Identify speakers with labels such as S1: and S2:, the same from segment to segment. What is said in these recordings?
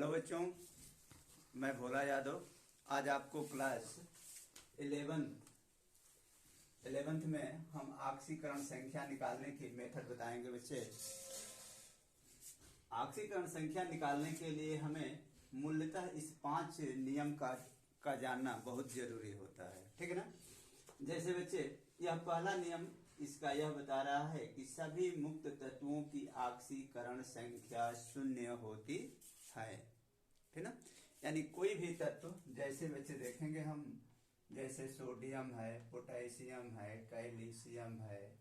S1: Hello बच्चों, मैं भोला यादव। आज आपको क्लास 11th में हम आक्सीकरण संख्या निकालने की मेथड बताएंगे। बच्चे, आक्सीकरण संख्या निकालने के लिए हमें मूलतः इस 5 नियम का जानना बहुत जरूरी होता है, ठीक है ना। जैसे बच्चे, यह पहला नियम इसका यह बता रहा है कि सभी मुक्त तत्वों की आक्सीकरण संख्या 0 होती है, ठीक ना। यानी कोई भी तत्व, जैसे बच्चे देखेंगे हम, जैसे सोडियम है, पोटेशियम है, कैल्शियम है,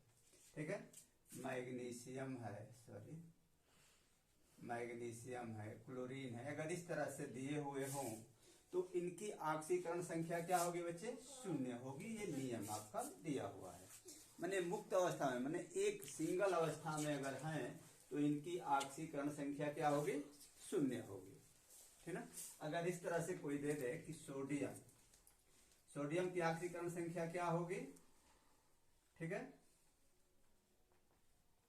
S1: ठीक है, मैग्नीशियम है, क्लोरीन है। अगर इस तरह से दिए हुए हों तो इनकी आक्सीकरण संख्या क्या होगी बच्चे? 0 होगी। ये नियम आपका दिया हुआ है। माने मुक्त अवस्था में, माने एक सिंगल अवस्था में अगर हैं तो इनकी आक्सीकरण संख्या क्या होगी? 0 होगी, ठीक ना। अगर इस तरह से कोई दे दे कि सोडियम की आक्सीकरण संख्या क्या होगी, ठीक है,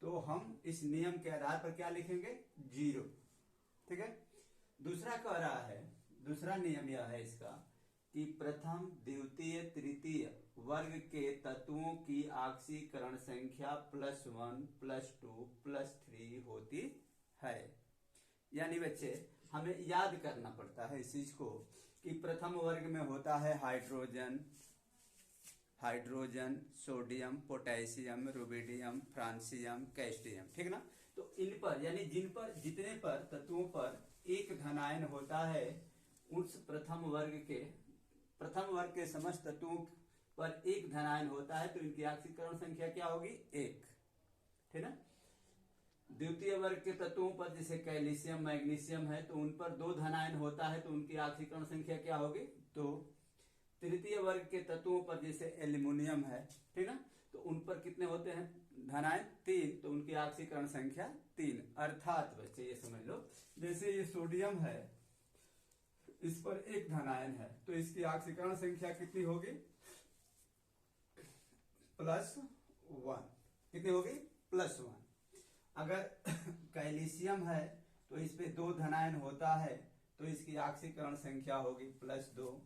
S1: तो हम इस नियम के आधार पर क्या लिखेंगे? 0, ठीक है। दूसरा कह रहा है, दूसरा नियम यह है इसका कि प्रथम, द्वितीय, तृतीय वर्ग के तत्वों की आक्सीकरण संख्या +1, +2, +3 होती है। यानी बच्चे, हमें याद करना पड़ता है इस चीज को कि प्रथम वर्ग में होता है hydrogen, sodium, potassium, rubidium, francium, calcium, ठीक ना। तो इन पर, यानी जितने पर तत्वों पर एक धनायन होता है, उस प्रथम वर्ग के समस्त तत्वों पर एक धनायन होता है, तो इनकी आक्सीकरण संख्या क्या होगी? 1, ठीक ना। द्वितीय वर्ग के तत्वों पर जैसे कैल्शियम, मैग्नीशियम है, तो उन पर 2 धनायन होता है, तो उनकी आक्सीकरण संख्या क्या होगी? 2। तृतीय वर्ग के तत्वों पर जैसे एल्यूमिनियम है, ठीक ना, तो उन पर कितने होते हैं धनायन? 3, तो उनकी आक्सीकरण संख्या 3। अर्थात बच्चे ये समझ लो, जैसे ये सोडियम है, इस पर एक धनायन है, तो इसकी आक्सीकरण संख्या कितनी होगी? +1। कितनी होगी? +1। अगर कैल्शियम है तो इस पे 2 धनायन होता है, तो इसकी आक्सीकरण संख्या होगी +2।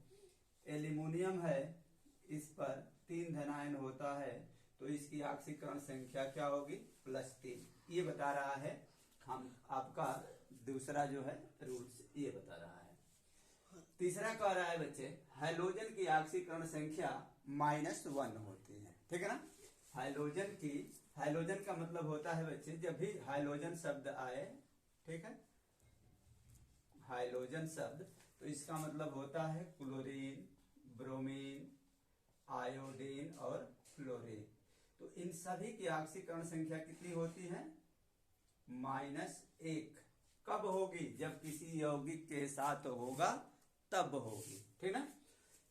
S1: एल्यूमिनियम है, इस पर 3 धनायन होता है, तो इसकी आक्सीकरण संख्या क्या होगी? +3। ये बता रहा है हम आपका दूसरा जो है रूल्स, ये बता रहा है। तीसरा कह रहा है बच्चे, हाइड्रोजन की आक्सीकरण संख्या -1 होती है, ठीक है ना। हाइड्रोजन का मतलब होता है बच्चे, जब भी हाइड्रोजन शब्द आए, ठीक है, हाइड्रोजन शब्द, तो इसका मतलब होता है क्लोरीन, ब्रोमीन, आयोडीन और फ्लोरीन। तो इन सभी की आक्सीकरण संख्या कितनी होती है? -1। कब होगी? जब किसी यौगिक के साथ होगा तब होगी, ठीक ना।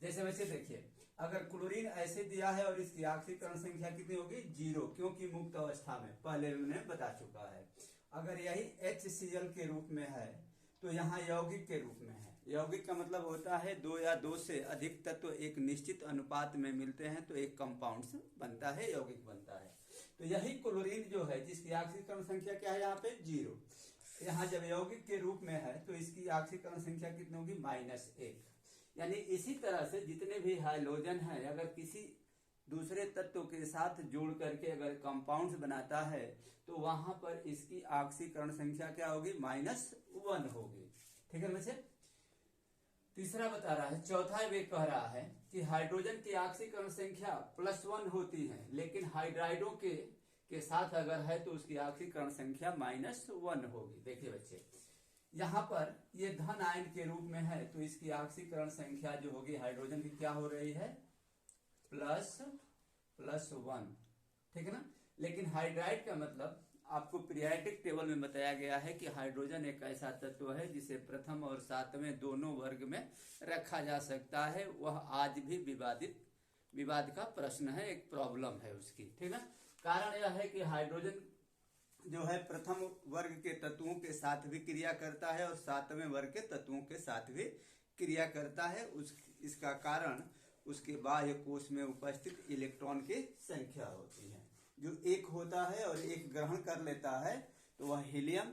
S1: जैसे वैसे देखिए, अगर क्लोरीन ऐसे दिया है और इसकी आक्सीकरण संख्या कितनी होगी? 0, क्योंकि मुक्त अवस्था में, पहले मैंने बता चुका है। अगर यही HCl के रूप में है तो यहाँ यौगिक के रूप में है। यौगिक का मतलब होता है 2 या 2 से अधिक तत्व एक निश्चित अनुपात में मिलते हैं तो एक कंपाउंड बनता है, यौगिक बनता है। तो यही क्लोरीन जो है, जिसकी आक्सीकरण संख्या क्या है यहाँ पे? 0। यहाँ जब यौगिक के रूप में है तो इसकी आक्सीकरण संख्या कितनी होगी? -1। यानी इसी तरह से जितने भी हाइड्रोजन है, अगर किसी दूसरे तत्व के साथ जोड़ करके अगर कंपाउंड्स बनाता है तो वहां पर इसकी आक्सीकरण संख्या क्या होगी? -1 होगी, ठीक है बच्चे। तीसरा बता रहा है, चौथा वे कह रहा है कि हाइड्रोजन की आक्सीकरण संख्या +1 होती है, लेकिन हाइड्राइडों के साथ अगर है तो उसकी आक्सीकरण संख्या -1 होगी। देखिए बच्चे, यहाँ पर ये धन आयन के रूप में है, तो इसकी आक्सीकरण संख्या जो होगी हाइड्रोजन की क्या हो रही है? +1, ठीक है ना। लेकिन हाइड्राइड का मतलब आपको पीरियोडिक टेबल में बताया गया है कि हाइड्रोजन एक ऐसा तत्व है जिसे प्रथम और 7वें दोनों वर्ग में रखा जा सकता है। वह आज भी विवाद का प्रश्न है, एक प्रॉब्लम है उसकी, ठीक है। कारण यह है कि हाइड्रोजन जो है प्रथम वर्ग के तत्वों के साथ भी क्रिया करता है और 7वें वर्ग के तत्वों के साथ भी क्रिया करता है। इसका कारण उसके बाह्य कोश में उपस्थित इलेक्ट्रॉन की संख्या होती है। जो एक होता है और एक ग्रहण कर लेता है तो वह हीलियम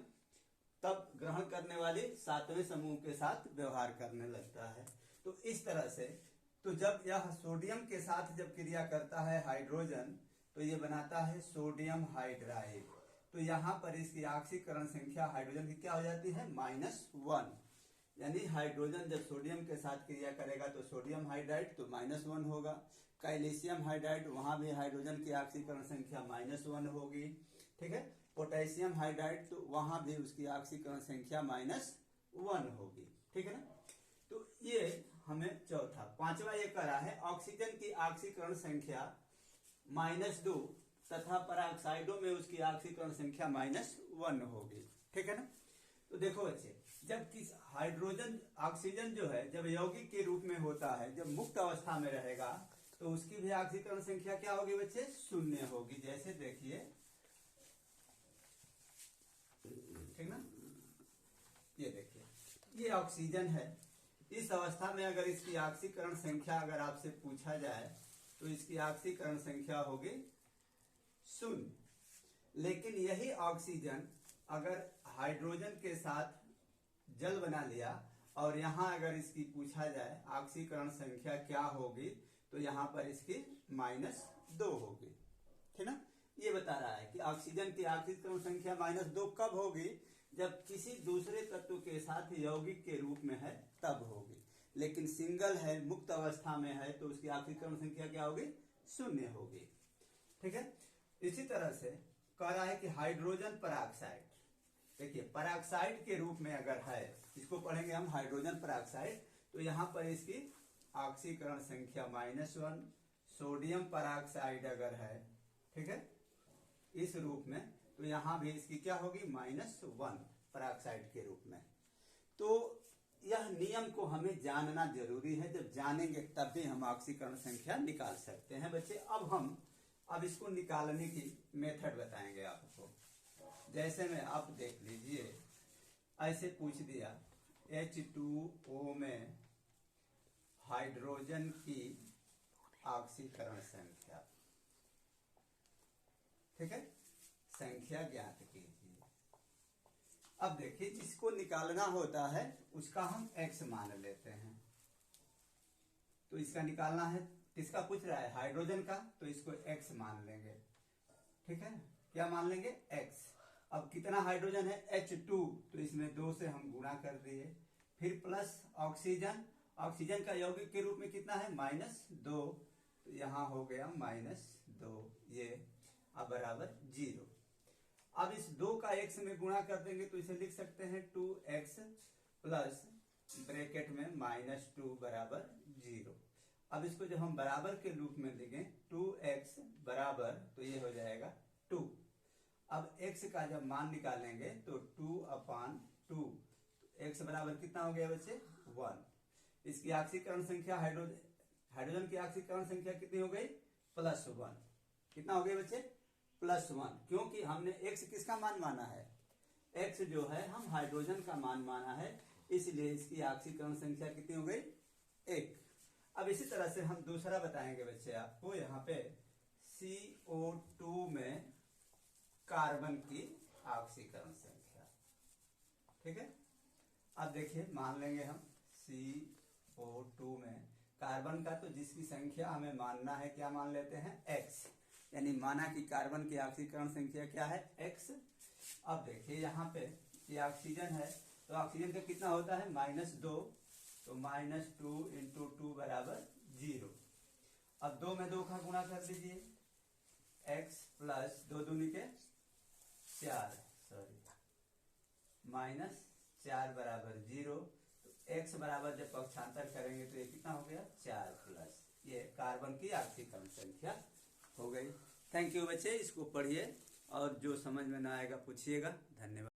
S1: तब ग्रहण करने वाले 7वें समूह के साथ व्यवहार करने लगता है। तो इस तरह से तो जब यह सोडियम के साथ जब क्रिया करता है हाइड्रोजन, तो ये बनाता है सोडियम हाइड्राइड। तो यहाँ पर इसकी ऑक्सीकरण संख्या हाइड्रोजन की क्या हो जाती है, -1। यानी हाइड्रोजन जब सोडियम के साथ क्रिया करेगा तो सोडियम हाइड्राइड तो -1 होगा। कैल्शियम हाइड्राइड, वहां भी हाइड्रोजन की ऑक्सीकरण संख्या -1 होगी। ठीक है। पोटेशियम हाइड्राइड, तो वहां भी उसकी ऑक्सीकरण संख्या -1 होगी। ठीक है ना। तो ये हमें चौथा। पांचवा ये करा है ऑक्सीजन की ऑक्सीकरण संख्या -2 तथा पराऑक्साइडों में उसकी ऑक्सीकरण संख्या -1 होगी। ठीक है ना। तो देखो बच्चे, जब किस हाइड्रोजन ऑक्सीजन जो है जब यौगिक के रूप में होता है, जब मुक्त अवस्था में रहेगा, तो उसकी भी ऑक्सीकरण संख्या क्या होगी बच्चे, 0 होगी। जैसे देखिए, ठीक ना, ये देखिए, ये ऑक्सीजन है। इस अवस्था में अगर इसकी ऑक्सीकरण संख्या अगर आपसे पूछा जाए तो इसकी ऑक्सीकरण संख्या होगी 0। लेकिन यही ऑक्सीजन अगर हाइड्रोजन के साथ जल बना लिया और यहां अगर इसकी पूछा जाए ऑक्सीकरण संख्या क्या होगी, तो यहां पर इसकी -2 होगी। ठीक ना। ये बता रहा है कि ऑक्सीजन की ऑक्सीकरण संख्या -2 कब होगी, जब किसी दूसरे तत्व के साथ यौगिक के रूप में है तब होगी। लेकिन सिंगल है, मुक्त अवस्था में है, तो उसकी ऑक्सीकरण संख्या क्या होगी, 0 होगी। ठीक है। इसी तरह से कह रहा है कि हाइड्रोजन पराऑक्साइड, देखिए पराऑक्साइड के रूप में अगर है, इसको पढ़ेंगे हम हाइड्रोजन पराऑक्साइड, तो यहां पर इसकी ऑक्सीकरण संख्या -1। सोडियम पराऑक्साइड अगर है, ठीक है, इस रूप में, तो यहां भी इसकी क्या होगी, -1 पराऑक्साइड के रूप में। तो यह नियम को हमें जानना जरूरी है। जब जानेंगे तब भी हम ऑक्सीकरण संख्या निकाल सकते हैं बच्चे। अब इसको निकालने की मेथड बताएंगे आपको। जैसे में आप देख लीजिए, ऐसे पूछ दिया H2O में हाइड्रोजन की ऑक्सीकरण संख्या, ठीक है, संख्या ज्ञात कीजिए। अब देखिए, जिसको निकालना होता है उसका हम x मान लेते हैं। तो इसका निकालना है, किसका पूछ रहा है, हाइड्रोजन का, तो इसको x मान लेंगे। ठीक है, क्या मान लेंगे, x। अब कितना हाइड्रोजन है, H2, तो इसमें 2 से हम गुणा कर दिए। फिर प्लस ऑक्सीजन, ऑक्सीजन का यौगिक के रूप में कितना है, -2, तो यहां हो गया -2, ये अब बराबर 0। अब इस 2 का x में गुणा कर देंगे तो इसे लिख सकते हैं 2x प्लस ब्रैकेट में -2 बराबर 0। अब इसको जब हम बराबर के रूप में लिखें, 2x बराबर, तो ये हो जाएगा 2। अब x का जब मान निकालेंगे तो 2/2, x बराबर कितना हो गया बच्चे, 1। इसकी ऑक्सीकरण संख्या हाइड्रोजन की ऑक्सीकरण संख्या कितनी हो गई, +1। कितना हो गया बच्चे, +1, क्योंकि हमने x किसका मान माना है, x जो है हम हाइड्रोजन का मान माना है, इसलिए इसकी ऑक्सीकरण संख्या कितनी हो गई, 1। अब इसी तरह से हम दूसरा बताएंगे बच्चे आपको। यहाँ पे CO2 में कार्बन की ऑक्सीकरण संख्या, ठीक है। अब देखिए, मान लेंगे हम CO2 में कार्बन का, तो जिसकी संख्या हमें मानना है, क्या मान लेते हैं, x। यानी माना कि कार्बन की ऑक्सीकरण संख्या क्या है, x। अब देखिए यहाँ पे ये ऑक्सीजन है, तो ऑक्सीजन का कितना होता है, -2, तो -2 × 2 बराबर 0। अब 2 में 2 का गुणा कर दीजिए, x प्लस 2 दूनी के 4, -4 बराबर 0। तो x बराबर जब पक्षांतर करेंगे तो ये कितना हो गया, 4 प्लस, ये कार्बन की ऑक्सीकरण संख्या हो गई। थैंक यू बच्चे, इसको पढ़िए और जो समझ में ना आएगा पूछिएगा। धन्यवाद।